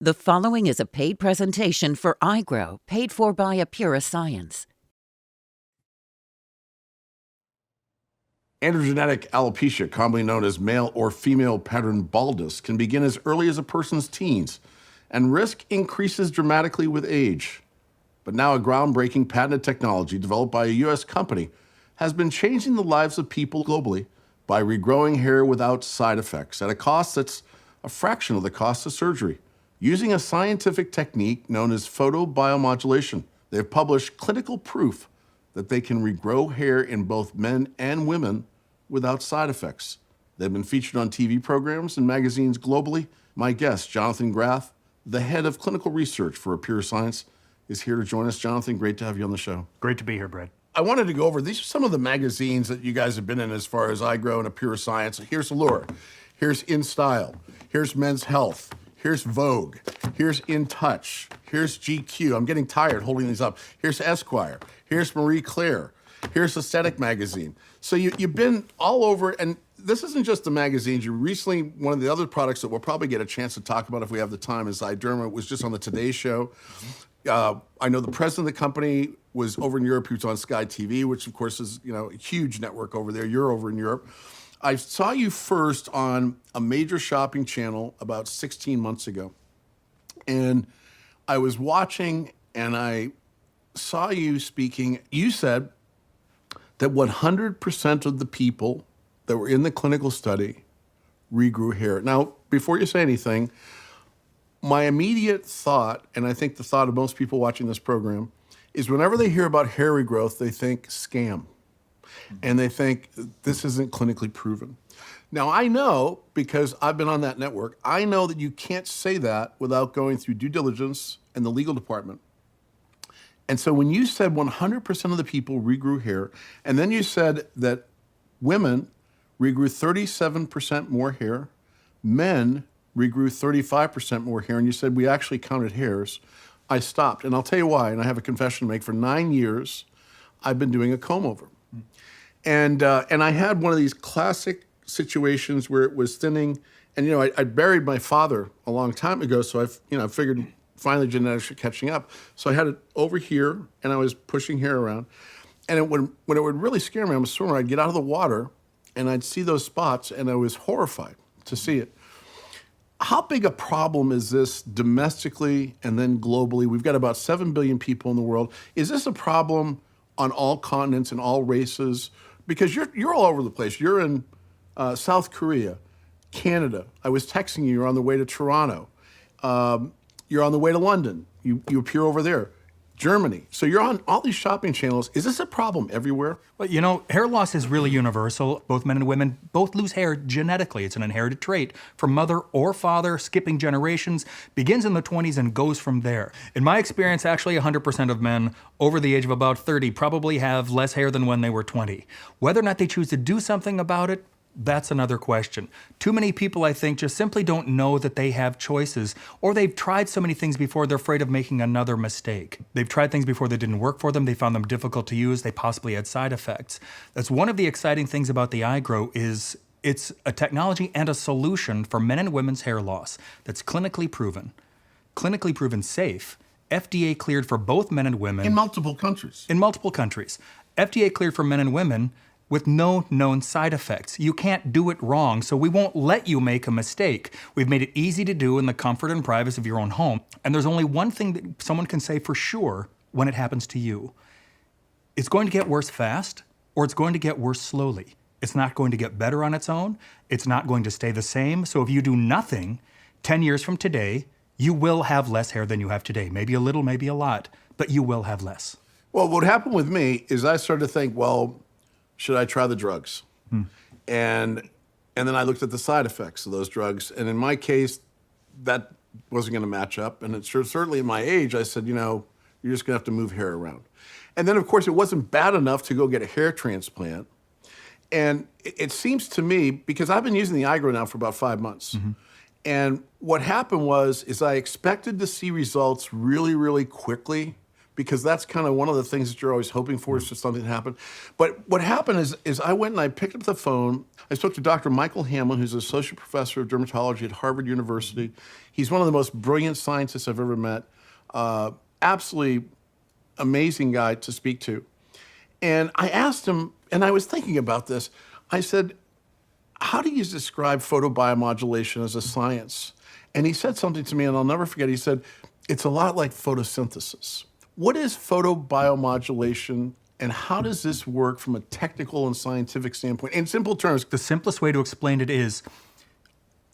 The following is a paid presentation for iGrow, paid for by Apura Science. Androgenetic alopecia, commonly known as male or female pattern baldness, can begin as early as a person's teens, and risk increases dramatically with age. But now a groundbreaking patented technology developed by a U.S. company has been changing the lives of people globally by regrowing hair without side effects at a cost that's a fraction of the cost of surgery, using a scientific technique known as photobiomodulation. They have published clinical proof that they can regrow hair in both men and women without side effects. They've been featured on TV programs and magazines globally. My guest, Jonathan Graff, the head of clinical research for Apura Science, is here to join us. Jonathan, great to have you on the show. Great to be here, Brett. I wanted to go over, these are some of the magazines that you guys have been in as far as iGrow and Apura Science. Here's Allure, here's In Style, here's Men's Health, here's Vogue, here's In Touch, here's GQ. I'm getting tired holding these up. Here's Esquire, here's Marie Claire, here's Aesthetic Magazine. So you've been all over, and this isn't just the magazines. You recently, one of the other products that we'll probably get a chance to talk about if we have the time is Zyderma. It was just on the Today Show. I know the president of the company was over in Europe. He was on Sky TV, which of course is a huge network over there. You're over in Europe. I saw you first on a major shopping channel about 16 months ago. And I was watching and I saw you speaking. You said that 100% of the people that were in the clinical study regrew hair. Now, before you say anything, my immediate thought, and I think the thought of most people watching this program, is whenever they hear about hair regrowth, they think scam. And they think this isn't clinically proven. Now, I know, because I've been on that network, I know that you can't say that without going through due diligence and the legal department. And so when you said 100% of the people regrew hair, and then you said that women regrew 37% more hair, men regrew 35% more hair, and you said we actually counted hairs, I stopped. And I'll tell you why, and I have a confession to make. For 9 years, I've been doing a comb over. And I had one of these classic situations where it was thinning, and I buried my father a long time ago, so I figured finally genetics are catching up. So I had it over here, and I was pushing hair around. And when it would really scare me, I'm a swimmer, I'd get out of the water, and I'd see those spots, and I was horrified to see it. How big a problem is this domestically and then globally? We've got about 7 billion people in the world. Is this a problem on all continents and all races? Because you're all over the place. You're in South Korea, Canada. I was texting you. You're on the way to Toronto. You're on the way to London. You appear over there. Germany. So you're on all these shopping channels. Is this a problem everywhere? Well, hair loss is really universal. Both men and women both lose hair genetically. It's an inherited trait from mother or father, skipping generations, begins in the 20s and goes from there. In my experience, actually 100% of men over the age of about 30 probably have less hair than when they were 20. Whether or not they choose to do something about it, that's another question. Too many people, I think, just simply don't know that they have choices, or they've tried so many things before they're afraid of making another mistake. They've tried things before that didn't work for them, they found them difficult to use, they possibly had side effects. That's one of the exciting things about the iGrow is it's a technology and a solution for men and women's hair loss that's clinically proven safe, FDA cleared for both men and women. In multiple countries. In multiple countries. FDA cleared for men and women with no known side effects. You can't do it wrong, so we won't let you make a mistake. We've made it easy to do in the comfort and privacy of your own home. And there's only one thing that someone can say for sure when it happens to you. It's going to get worse fast, or it's going to get worse slowly. It's not going to get better on its own. It's not going to stay the same. So if you do nothing, 10 years from today, you will have less hair than you have today. Maybe a little, maybe a lot, but you will have less. Well, what happened with me is I started to think, well, should I try the drugs? And then I looked at the side effects of those drugs. And in my case, that wasn't going to match up. And it's certainly at my age, I said, you're just going to have to move hair around. And then, of course, it wasn't bad enough to go get a hair transplant. And it seems to me, because I've been using the iGrow now for about 5 months. And what happened is I expected to see results really, really quickly, because that's kind of one of the things that you're always hoping for is just something to happen. But what happened is I went and I picked up the phone. I spoke to Dr. Michael Hamlin, who's an associate professor of dermatology at Harvard University. He's one of the most brilliant scientists I've ever met. Absolutely amazing guy to speak to. And I asked him, and I was thinking about this, I said, how do you describe photobiomodulation as a science? And he said something to me, and I'll never forget. He said, it's a lot like photosynthesis. What is photobiomodulation, and how does this work from a technical and scientific standpoint? In simple terms, The simplest way to explain it is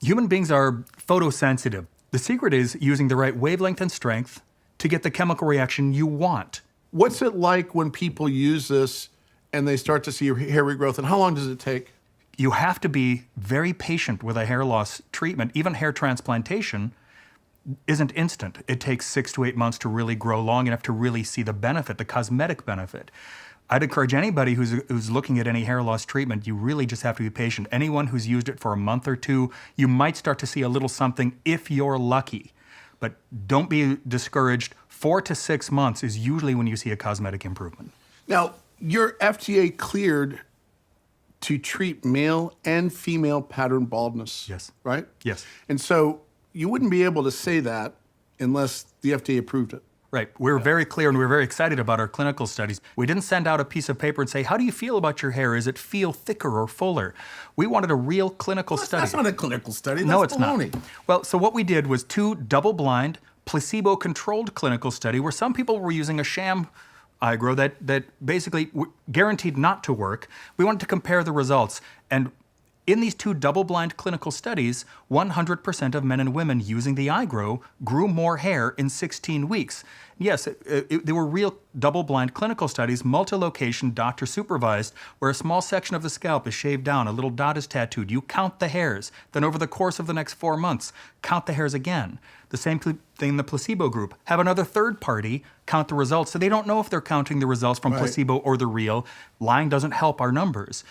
human beings are photosensitive. The secret is using the right wavelength and strength to get the chemical reaction you want. what's it like when people use this and they start to see hair regrowth, and how long does it take? You have to be very patient with a hair loss treatment. Even hair transplantation isn't instant. It takes 6 to 8 months to really grow long enough to really see the benefit, the cosmetic benefit. I'd encourage anybody who's looking at any hair loss treatment, you really just have to be patient. Anyone who's used it for a month or two, you might start to see a little something if you're lucky. But don't be discouraged. 4 to 6 months is usually when you see a cosmetic improvement. Now, you're FDA cleared to treat male and female pattern baldness. Yes. Right? Yes. And so you wouldn't be able to say that unless the FDA approved it. Right. We're very clear and we're very excited about our clinical studies. We didn't send out a piece of paper and say, how do you feel about your hair? Is it feel thicker or fuller? We wanted a real clinical study. That's not a clinical study. No, That's it's baloney. not. Well, so what we did was 2 double-blind, placebo-controlled clinical study where some people were using a sham iGrow that basically guaranteed not to work. We wanted to compare the results. And in these 2 double-blind clinical studies, 100% of men and women using the iGrow grew more hair in 16 weeks. Yes, they were real double-blind clinical studies, multi-location, doctor-supervised, where a small section of the scalp is shaved down, a little dot is tattooed. You count the hairs. Then over the course of the next 4 months, count the hairs again. The same thing in the placebo group. Have another third party count the results. So they don't know if they're counting the results from placebo or the real. Lying doesn't help our numbers.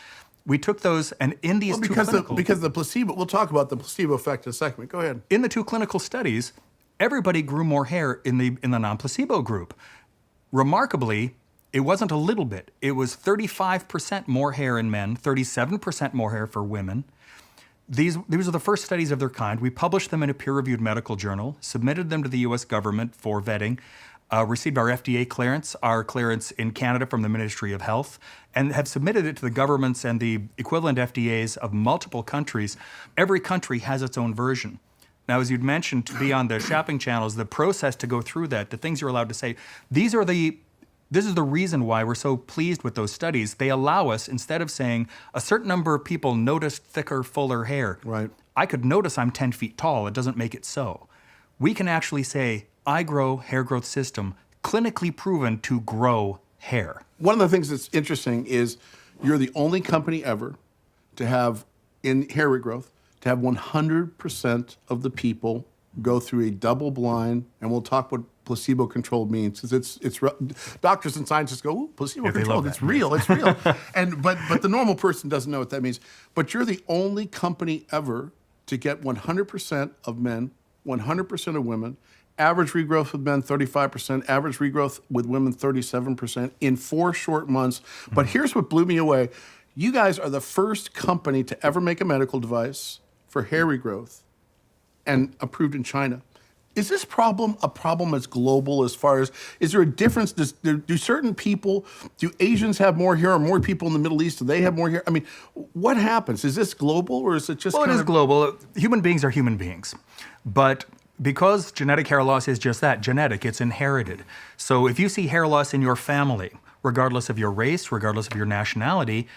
We took those, and in these because two clinical... because the placebo, we'll talk about the placebo effect in a second. Go ahead. In the 2 clinical studies, everybody grew more hair in the non-placebo group. Remarkably, it wasn't a little bit. It was 35% more hair in men, 37% more hair for women. These are the first studies of their kind. We published them in a peer-reviewed medical journal, submitted them to the U.S. government for vetting, received our FDA clearance, our clearance in Canada from the Ministry of Health, and have submitted it to the governments and the equivalent FDAs of multiple countries. Every country has its own version. Now, as you'd mentioned, to be on the shopping channels, the process to go through that, the things you're allowed to say, this is the reason why we're so pleased with those studies. They allow us, instead of saying a certain number of people noticed thicker, fuller hair, Right. I could notice I'm 10 feet tall. It doesn't make it so. We can actually say, iGrow hair growth system, clinically proven to grow hair. One of the things that's interesting is you're the only company ever to have, in hair regrowth, to have 100% of the people go through a double-blind, and we'll talk what placebo-controlled means, because doctors and scientists go, ooh, placebo-controlled, it's real, it's real. But the normal person doesn't know what that means. But you're the only company ever to get 100% of men, 100% of women, average regrowth with men 35%, average regrowth with women 37% in 4 short months. But here's what blew me away. You guys are the first company to ever make a medical device for hair regrowth and approved in China. Is this problem a problem as global as far as, is there a difference? Do certain people, do Asians have more hair, or more people in the Middle East, do they have more hair? I mean, what happens? Is this global, or is it just Well, it is global. Human beings are human beings. But because genetic hair loss is just that, genetic, it's inherited. So if you see hair loss in your family, regardless of your race, regardless of your nationality,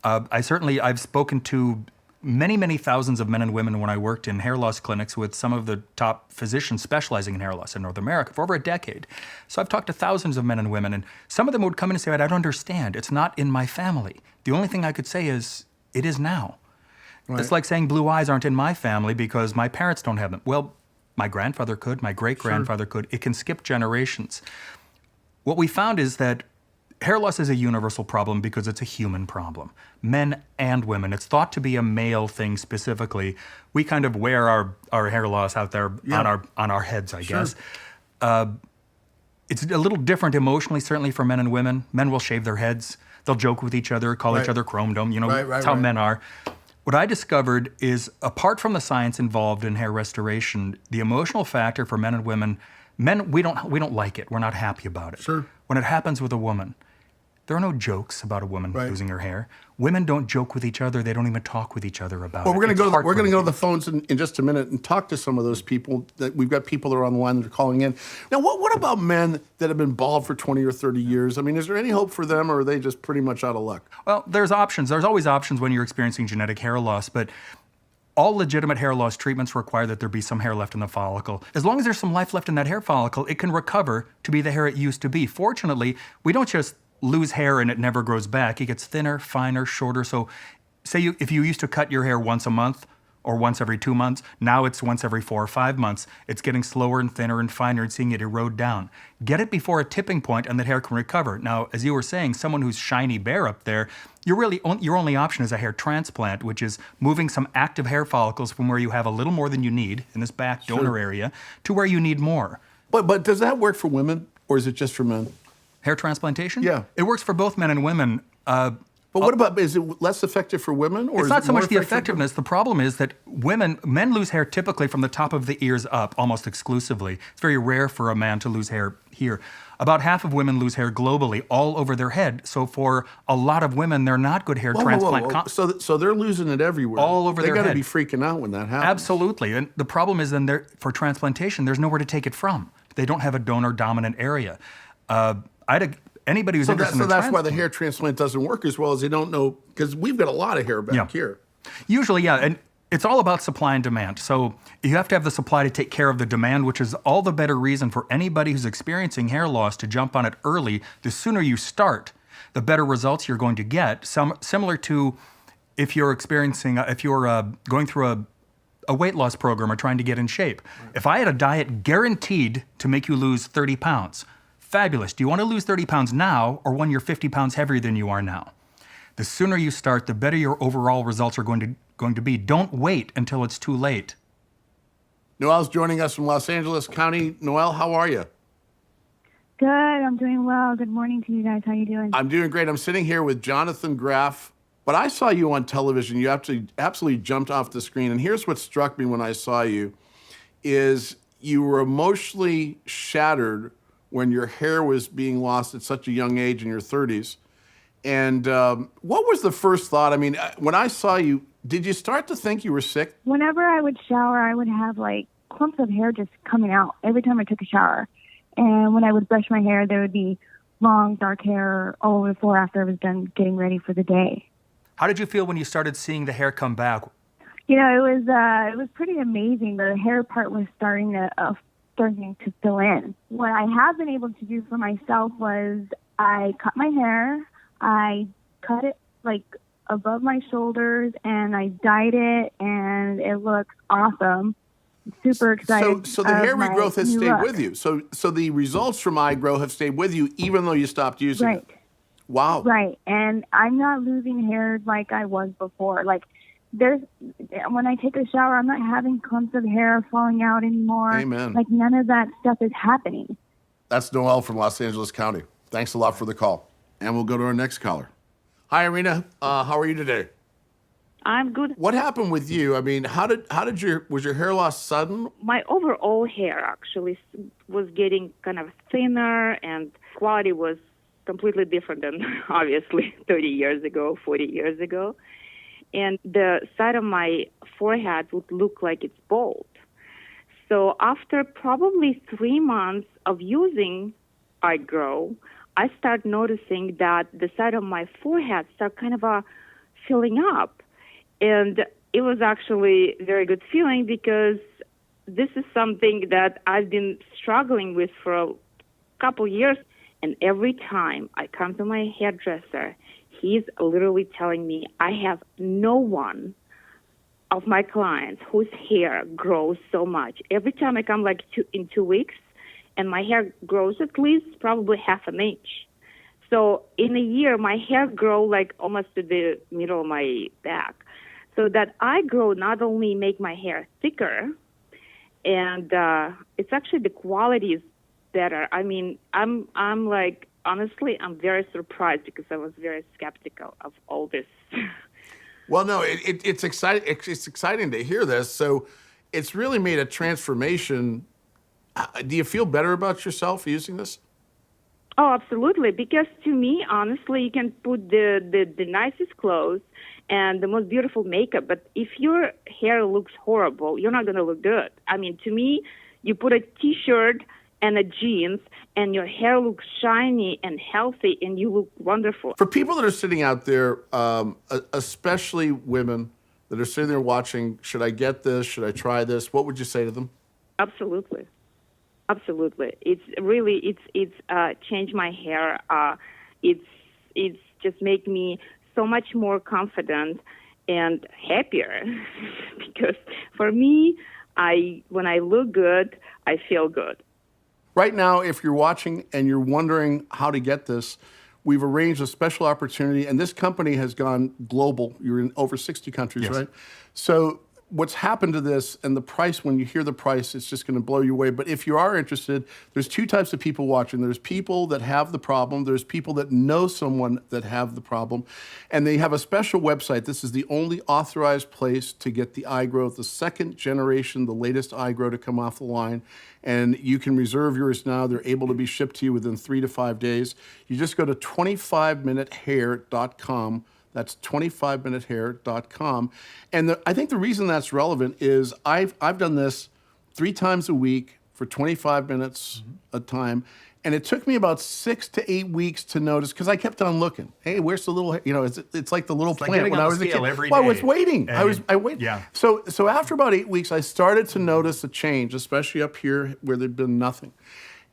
I've spoken to many, many thousands of men and women when I worked in hair loss clinics with some of the top physicians specializing in hair loss in North America for over a decade. So I've talked to thousands of men and women, and some of them would come in and say, I don't understand. It's not in my family. The only thing I could say is, it is now. Right. It's like saying blue eyes aren't in my family because my parents don't have them. Well, my grandfather could, my great-grandfather could. It can skip generations. What we found is that hair loss is a universal problem because it's a human problem. Men and women. It's thought to be a male thing specifically. We kind of wear our hair loss out there on our heads, I guess. It's a little different emotionally, certainly for men and women. Men will shave their heads. They'll joke with each other, call each other chrome dome. That's how men are. What I discovered is, apart from the science involved in hair restoration, the emotional factor for men and women, men, we don't like it. We're not happy about it. Sure. When it happens with a woman, there are no jokes about a woman losing her hair. Women don't joke with each other. They don't even talk with each other about it. Well, we're going to go to the It's phones in just a minute and talk to some of those people. That we've got people that are on the line that are calling in. Now, what about men that have been bald for 20 or 30 years? I mean, is there any hope for them, or are they just pretty much out of luck? Well, there's options. There's always options when you're experiencing genetic hair loss, but all legitimate hair loss treatments require that there be some hair left in the follicle. As long as there's some life left in that hair follicle, it can recover to be the hair it used to be. Fortunately, we don't just lose hair and it never grows back. It gets thinner, finer, shorter. So say if you used to cut your hair once a month or once every 2 months, now it's once every 4 or 5 months. It's getting slower and thinner and finer and seeing it erode down. Get it before a tipping point and the hair can recover. Now, as you were saying, someone who's shiny bare up there, your only option is a hair transplant, which is moving some active hair follicles from where you have a little more than you need in this back donor area to where you need more. But does that work for women, or is it just for men? Hair transplantation? Yeah. It works for both men and women. But what about, is it less effective for women? Or It's is not it so more much the effective for- effectiveness. The problem is that men lose hair typically from the top of the ears up, almost exclusively. It's very rare for a man to lose hair here. About half of women lose hair globally, all over their head. So for a lot of women, they're not good hair transplant. So they're losing it everywhere. All over their They got to head. be freaking out when that happens. Absolutely. And the problem is then for transplantation, there's nowhere to take it from. They don't have a donor-dominant area. Anybody who's interested in a that's why transplant- the hair transplant doesn't work as well as they don't know, because we've got a lot of hair back here. Usually, yeah, and it's all about supply and demand. So you have to have the supply to take care of the demand, which is all the better reason for anybody who's experiencing hair loss to jump on it early. The sooner you start, the better results you're going to get. Similar to if you're going through a weight loss program or trying to get in shape. If I had a diet guaranteed to make you lose 30 pounds, fabulous. Do you want to lose 30 pounds now or when you're 50 pounds heavier than you are now? The sooner you start, the better your overall results are going to be. Don't wait until it's too late. Noelle's joining us from Los Angeles County. Noelle, how are you? Good. I'm doing well. Good morning to you guys. How you doing? I'm doing great. I'm sitting here with Jonathan Graff. But I saw you on television. You absolutely jumped off the screen. And here's what struck me when I saw you, is you were emotionally shattered when your hair was being lost at such a young age in your 30s. And what was the first thought? I mean, when I saw you, did you start to think you were sick? Whenever I would shower, I would have like clumps of hair just coming out every time I took a shower. And when I would brush my hair, there would be long, dark hair all over the floor after I was done getting ready for the day. How did you feel when you started seeing the hair come back? You know, it was pretty amazing. The hair part was starting to fill in. What I have been able to do for myself was I cut my hair, I cut it like above my shoulders, and I dyed it, and it looks awesome. Super excited. So the hair regrowth has stayed with you. So the results from iGrow have stayed with you even though you stopped using it. Wow. Right. And I'm not losing hair like I was before. Like when I take a shower, I'm not having clumps of hair falling out anymore. Amen. Like none of that stuff is happening. That's Noelle from Los Angeles County. Thanks a lot for the call. And we'll go to our next caller. Hi, Irina. How are you today? I'm good. What happened with you? I mean, was your hair loss sudden? My overall hair actually was getting kind of thinner, and quality was completely different than obviously 30 years ago, 40 years ago. And the side of my forehead would look like it's bald. So after probably 3 months of using iGrow, I start noticing that the side of my forehead start kind of filling up. And it was actually a very good feeling because this is something that I've been struggling with for a couple years. And every time I come to my hairdresser, he's literally telling me I have no one of my clients whose hair grows so much. Every time I come in 2 weeks, and my hair grows at least probably half an inch. So in a year, my hair grow like almost to the middle of my back. So that iGrow not only make my hair thicker, and it's actually the quality is better. I mean, I'm like, honestly, I'm very surprised because I was very skeptical of all this. Well, no, it's exciting. It's exciting to hear this. So, it's really made a transformation. Do you feel better about yourself using this? Oh, absolutely. Because to me, honestly, you can put the nicest clothes and the most beautiful makeup, but if your hair looks horrible, you're not going to look good. I mean, to me, you put a T-shirt and a jeans, and your hair looks shiny and healthy, and you look wonderful. For people that are sitting out there, especially women that are sitting there watching, should I get this? Should I try this? What would you say to them? Absolutely. Absolutely. It's really, it's changed my hair. It's just make me so much more confident and happier because for me, when I look good, I feel good. Right now, if you're watching and you're wondering how to get this, we've arranged a special opportunity, and this company has gone global. You're in over 60 countries, Yes. right? So what's happened to this, and the price, when you hear the price, it's just going to blow you away. But if you are interested, there's two types of people watching. There's people that have the problem. There's people that know someone that have the problem. And they have a special website. This is the only authorized place to get the iGrow, the second generation, the latest iGrow to come off the line. And you can reserve yours now. They're able to be shipped to you within 3 to 5 days. You just go to 25minutehair.com. That's 25minutehair.com. And I think the reason that's relevant is I've done this 3 times a week for 25 minutes a time. And it took me about 6 to 8 weeks to notice, because I kept on looking. Hey, where's the little, it's like the little like plant getting when on I the was a scale kid. every Well, I was day. waiting. And I waited. yeah. So after about 8 weeks, I started to notice a change, especially up here where there'd been nothing.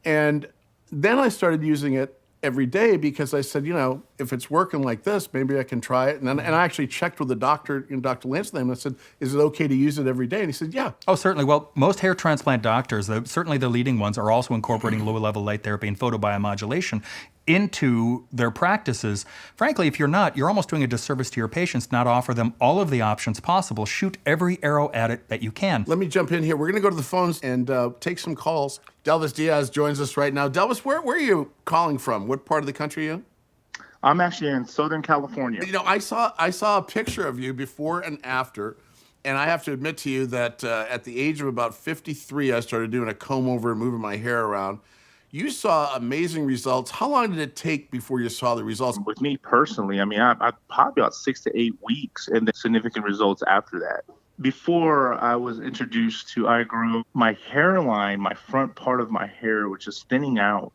And then I started using it every day because I said, if it's working like this, maybe I can try it. And I actually checked with the doctor, Dr. Lansdale, and I said, is it okay to use it every day? And he said, yeah. Oh, certainly. Well, most hair transplant doctors, certainly the leading ones, are also incorporating low-level light therapy and photobiomodulation into their practices. Frankly, if you're not, you're almost doing a disservice to your patients not offer them all of the options possible. Shoot every arrow at it that you can. Let me jump in here. We're going to go to the phones and take some calls. Delvis Diaz joins us right now. Delvis, where are you calling from? What part of the country are you in? I'm actually in Southern California. I saw a picture of you before and after, and I have to admit to you that at the age of about 53, I started doing a comb over and moving my hair around. You saw amazing results. How long did it take before you saw the results? With me personally, I probably about 6 to 8 weeks, and then significant results after that. Before I was introduced to iGrow, my hairline, my front part of my hair was just thinning out.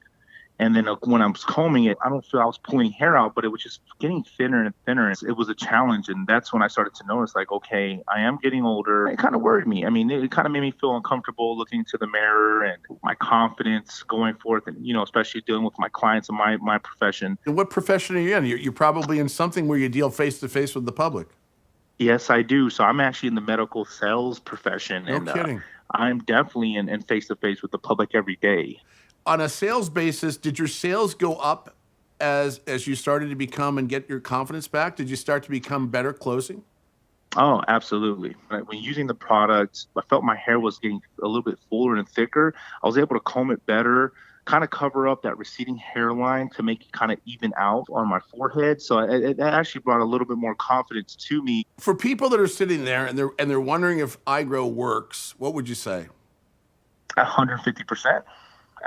And then when I was combing it, I don't feel I was pulling hair out, but it was just getting thinner and thinner. It was a challenge. And that's when I started to notice, like, okay, I am getting older. It kind of worried me. I mean, it kind of made me feel uncomfortable looking into the mirror and my confidence going forth and, especially dealing with my clients and my profession. And what profession are you in? You're probably in something where you deal face-to-face with the public. Yes, I do. So I'm actually in the medical sales profession. No kidding. I'm definitely in face-to-face with the public every day. On a sales basis, did your sales go up as you started to become and get your confidence back? Did you start to become better closing? Oh, absolutely. When using the product, I felt my hair was getting a little bit fuller and thicker. I was able to comb it better, kind of cover up that receding hairline to make it kind of even out on my forehead. So it actually brought a little bit more confidence to me. For people that are sitting there and they're wondering if iGrow works, what would you say? 150%.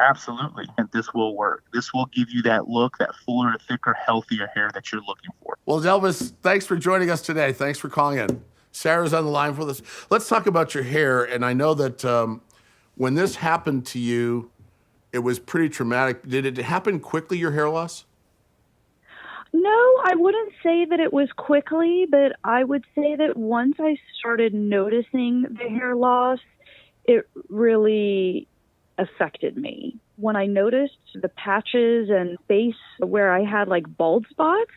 Absolutely. And this will work. This will give you that look, that fuller, thicker, healthier hair that you're looking for. Well, Delvis, thanks for joining us today. Thanks for calling in. Sarah's on the line with us. Let's talk about your hair. And I know that when this happened to you, it was pretty traumatic. Did it happen quickly, your hair loss? No, I wouldn't say that it was quickly, but I would say that once I started noticing the hair loss, it really affected me. When I noticed the patches and face where I had like bald spots,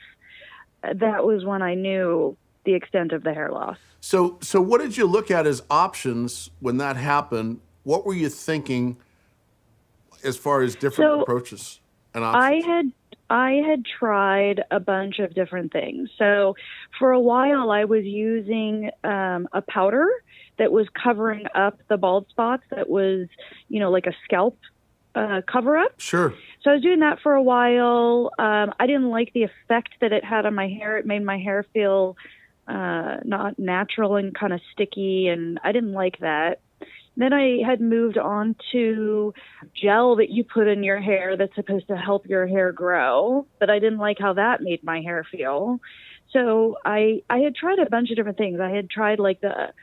that was when I knew the extent of the hair loss. So what did you look at as options when that happened? What were you thinking as far as different approaches and options? I had tried a bunch of different things. So for a while I was using a powder that was covering up the bald spots that was, like a scalp cover-up. Sure. So I was doing that for a while. I didn't like the effect that it had on my hair. It made my hair feel not natural and kind of sticky, and I didn't like that. Then I had moved on to gel that you put in your hair that's supposed to help your hair grow, but I didn't like how that made my hair feel. So I had tried a bunch of different things. I had tried like the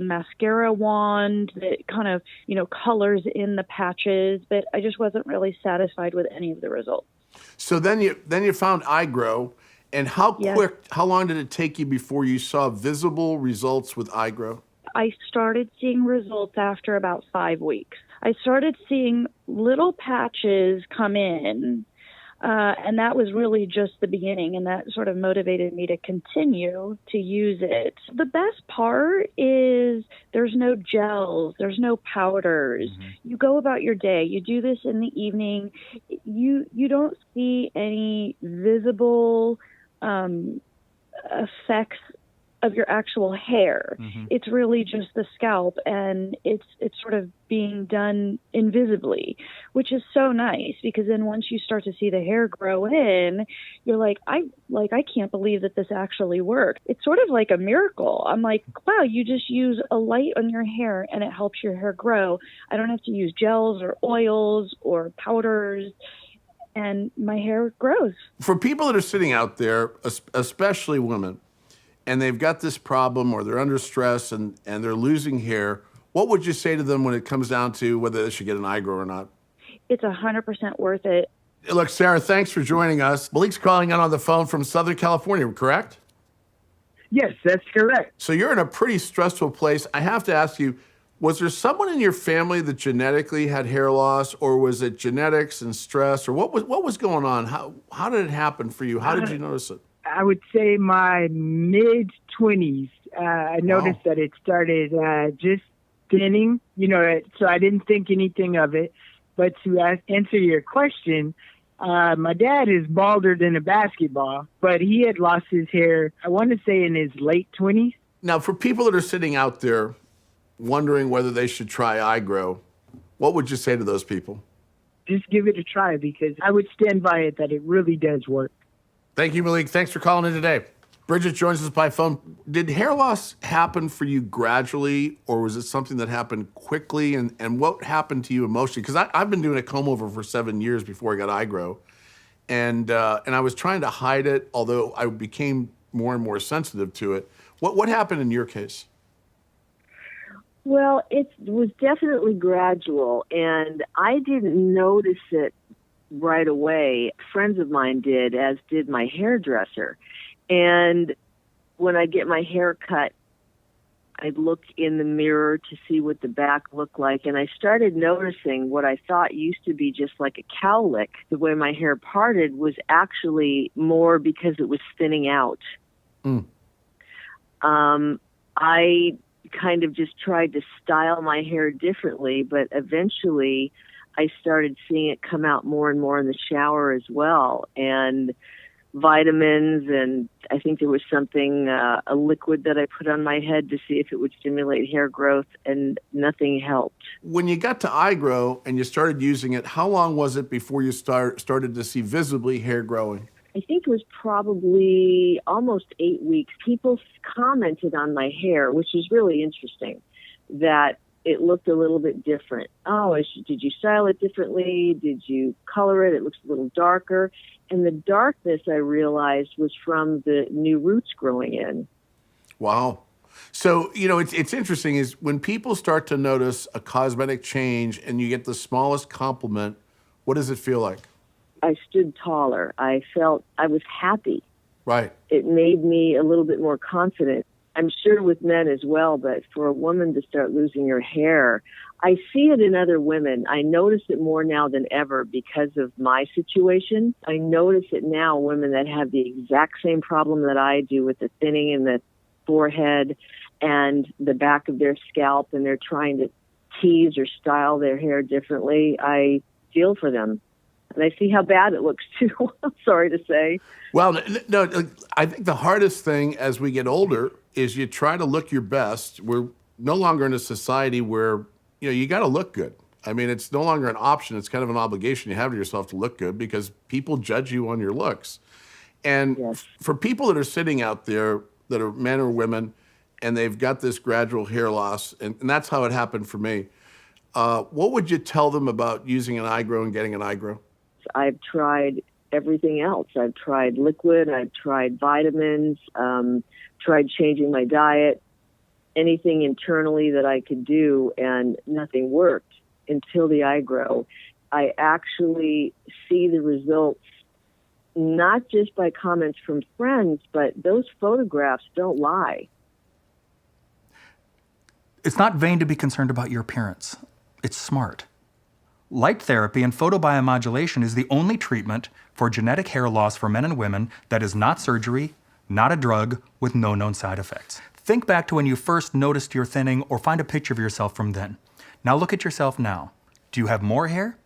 mascara wand that kind of, colors in the patches, but I just wasn't really satisfied with any of the results. So then you found iGrow, and how long did it take you before you saw visible results with iGrow? I started seeing results after about 5 weeks. I started seeing little patches come in, and that was really just the beginning, and that sort of motivated me to continue to use it. The best part is there's no gels, there's no powders. Mm-hmm. You go about your day. You do this in the evening. You don't see any visible effects of your actual hair. Mm-hmm. It's really just the scalp, and it's sort of being done invisibly, which is so nice, because then once you start to see the hair grow in, you're like, I can't believe that this actually worked. It's sort of like a miracle. I'm like, wow, you just use a light on your hair and it helps your hair grow. I don't have to use gels or oils or powders, and my hair grows. For people that are sitting out there, especially women, and they've got this problem, or they're under stress and they're losing hair, what would you say to them when it comes down to whether they should get an iGrow or not? It's 100% worth it. Look, Sarah, thanks for joining us. Malik's calling in on the phone from Southern California, correct? Yes, that's correct. So you're in a pretty stressful place. I have to ask you, was there someone in your family that genetically had hair loss, or was it genetics and stress, or what was going on? How did it happen for you? How did you notice it? I would say my mid-20s. I noticed that it started just thinning, so I didn't think anything of it. But to answer your question, my dad is balder than a basketball, but he had lost his hair, I want to say, in his late 20s. Now, for people that are sitting out there wondering whether they should try iGrow, what would you say to those people? Just give it a try, because I would stand by it that it really does work. Thank you, Malik. Thanks for calling in today. Bridget joins us by phone. Did hair loss happen for you gradually, or was it something that happened quickly? And what happened to you emotionally? Because I've been doing a comb over for 7 years before I got iGrow. And I was trying to hide it, although I became more and more sensitive to it. What happened in your case? Well, it was definitely gradual, and I didn't notice it right away. Friends of mine did, as did my hairdresser. And when I get my hair cut, I'd look in the mirror to see what the back looked like, and I started noticing what I thought used to be just like a cowlick. The way my hair parted was actually more because it was thinning out. I kind of just tried to style my hair differently, but eventually I started seeing it come out more and more in the shower as well, and vitamins, and I think there was something, a liquid that I put on my head to see if it would stimulate hair growth, and nothing helped. When you got to iGrow and you started using it, how long was it before you started to see visibly hair growing? I think it was probably almost 8 weeks. People commented on my hair, which is really interesting, that it looked a little bit different. Oh, did you style it differently? Did you color it? It looks a little darker. And the darkness, I realized, was from the new roots growing in. Wow. So, it's interesting is when people start to notice a cosmetic change and you get the smallest compliment, what does it feel like? I stood taller. I felt I was happy. Right. It made me a little bit more confident. I'm sure with men as well, but for a woman to start losing her hair, I see it in other women. I notice it more now than ever because of my situation. I notice it now, women that have the exact same problem that I do with the thinning in the forehead and the back of their scalp, and they're trying to tease or style their hair differently. I feel for them. And I see how bad it looks, too. I'm sorry to say. Well, no, I think the hardest thing as we get older is you try to look your best. We're no longer in a society where, you got to look good. I mean, it's no longer an option. It's kind of an obligation you have to yourself to look good because people judge you on your looks. And Yes. for people that are sitting out there, that are men or women, and they've got this gradual hair loss, and that's how it happened for me, what would you tell them about using an iGrow and getting an iGrow? I've tried everything else. I've tried liquid, I've tried vitamins, tried changing my diet, anything internally that I could do, and nothing worked until the iGrow. I actually see the results not just by comments from friends, but those photographs don't lie. It's not vain to be concerned about your appearance. It's smart. Light therapy and photobiomodulation is the only treatment for genetic hair loss for men and women that is not surgery, not a drug, with no known side effects. Think back to when you first noticed your thinning or find a picture of yourself from then. Now look at yourself now. Do you have more hair?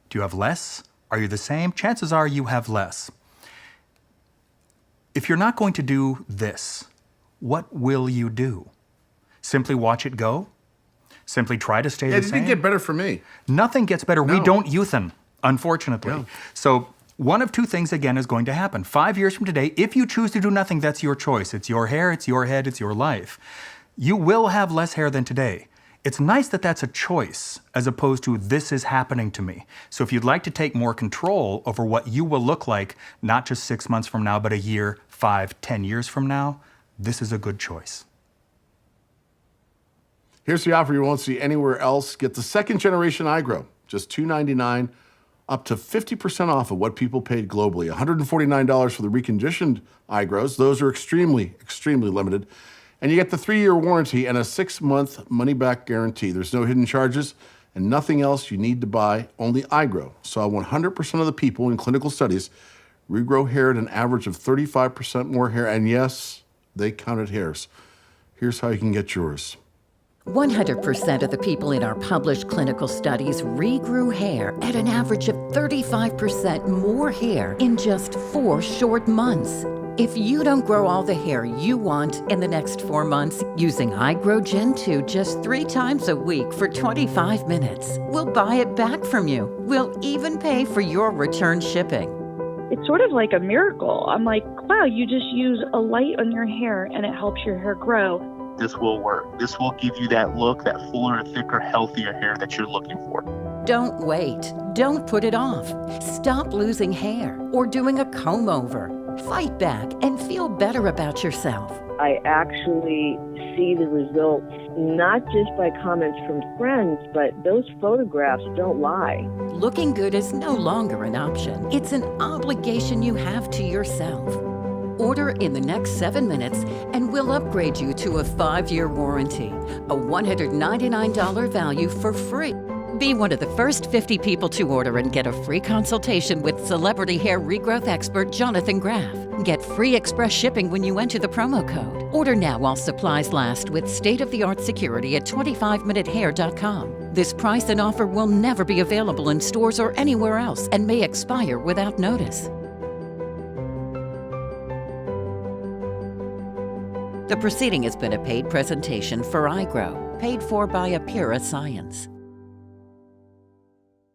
Do you have less? Are you the same? Chances are you have less. If you're not going to do this, what will you do? Simply watch it go? Simply try to stay the It same? didn't get better for me. Nothing gets better. We No. don't youthen, unfortunately. No. So one of two things, again, is going to happen. 5 years from today, if you choose to do nothing, that's your choice. It's your hair, it's your head, it's your life. You will have less hair than today. It's nice that that's a choice as opposed to this is happening to me. So if you'd like to take more control over what you will look like, not just 6 months from now, but a year, 5, 10 years from now, this is a good choice. Here's the offer you won't see anywhere else. Get the second generation iGrow, just $299, up to 50% off of what people paid globally. $149 for the reconditioned iGrows. Those are extremely, extremely limited. And you get the 3-year warranty and a 6-month money-back guarantee. There's no hidden charges and nothing else you need to buy, only iGrow. Saw 100% of the people in clinical studies regrow hair at an average of 35% more hair. And yes, they counted hairs. Here's how you can get yours. 100% of the people in our published clinical studies regrew hair at an average of 35% more hair in just 4 short months. If you don't grow all the hair you want in the next 4 months using iGrow Gen 2 just 3 times a week for 25 minutes, we'll buy it back from you. We'll even pay for your return shipping. It's sort of like a miracle. I'm like, wow, you just use a light on your hair and it helps your hair grow. This will work. This will give you that look, that fuller, thicker, healthier hair that you're looking for. Don't wait. Don't put it off. Stop losing hair or doing a comb over. Fight back and feel better about yourself. I actually see the results not just by comments from friends, but those photographs don't lie. Looking good is no longer an option. It's an obligation you have to yourself. Order in the next 7 minutes and we'll upgrade you to a 5-year warranty, a $199 value for free. Be one of the first 50 people to order and get a free consultation with celebrity hair regrowth expert Jonathan Graff. Get free express shipping when you enter the promo code. Order now while supplies last with state-of-the-art security at 25minutehair.com. This price and offer will never be available in stores or anywhere else and may expire without notice. The proceeding has been a paid presentation for iGrow, paid for by Apira Science.